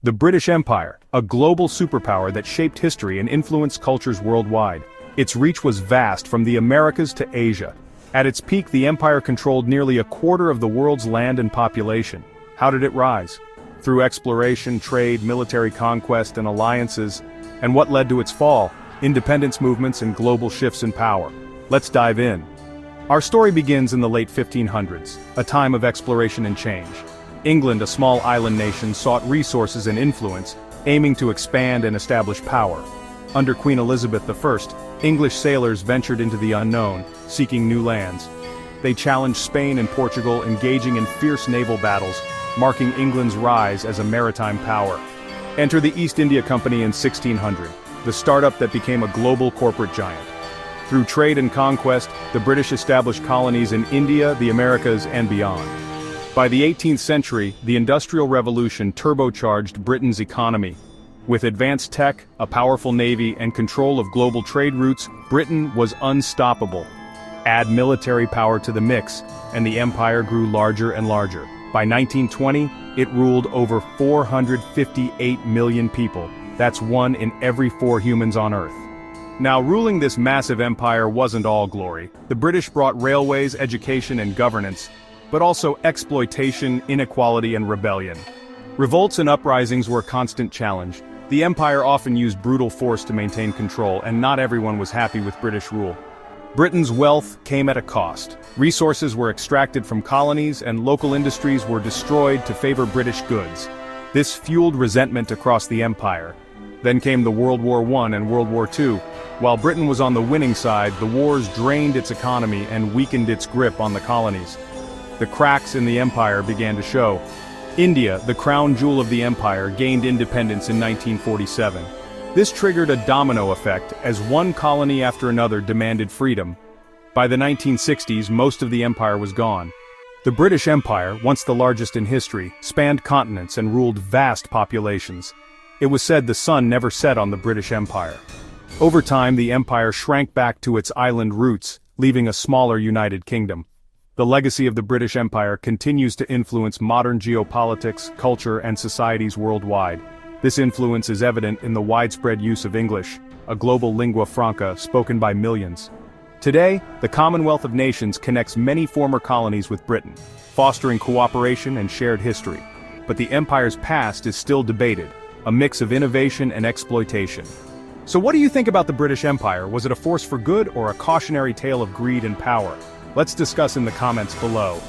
The British Empire, a global superpower that shaped history and influenced cultures worldwide. Its reach was vast from the Americas to Asia. At its peak, the empire controlled nearly a quarter of the world's land and population. How did it rise? Through exploration, trade, military conquest, and alliances. And what led to its fall? Independence movements and global shifts in power. Let's dive in. Our story begins in the late 1500s, a time of exploration and change. England, a small island nation, sought resources and influence, aiming to expand and establish power. Under Queen Elizabeth I, English sailors ventured into the unknown, seeking new lands. They challenged Spain and Portugal, engaging in fierce naval battles, marking England's rise as a maritime power. Enter the East India Company in 1600, the startup that became a global corporate giant. Through trade and conquest, the British established colonies in India, the Americas, and beyond. By the 18th century, the Industrial Revolution turbocharged Britain's economy. With advanced tech, a powerful navy, and control of global trade routes, Britain was unstoppable. Add military power to the mix, and the empire grew larger and larger. By 1920, it ruled over 458 million people. That's 1 in every 4 humans on Earth. Now, ruling this massive empire wasn't all glory. The British brought railways, education, and governance, but also exploitation, inequality, and rebellion. Revolts and uprisings were a constant challenge. The empire often used brutal force to maintain control, and not everyone was happy with British rule. Britain's wealth came at a cost. Resources were extracted from colonies, and local industries were destroyed to favor British goods. This fueled resentment across the empire. Then came the World War I and World War II. While Britain was on the winning side, the wars drained its economy and weakened its grip on the colonies. The cracks in the empire began to show. India, the crown jewel of the empire, gained independence in 1947. This triggered a domino effect as one colony after another demanded freedom. By the 1960s, most of the empire was gone. The British Empire, once the largest in history, spanned continents and ruled vast populations. It was said the sun never set on the British Empire. Over time, the empire shrank back to its island roots, leaving a smaller United Kingdom. The legacy of the British Empire continues to influence modern geopolitics, culture, and societies worldwide. This influence is evident in the widespread use of English, a global lingua franca spoken by millions. Today, the Commonwealth of Nations connects many former colonies with Britain, fostering cooperation and shared history. But the empire's past is still debated, a mix of innovation and exploitation. So what do you think about the British Empire? Was it a force for good or a cautionary tale of greed and power? Let's discuss in the comments below.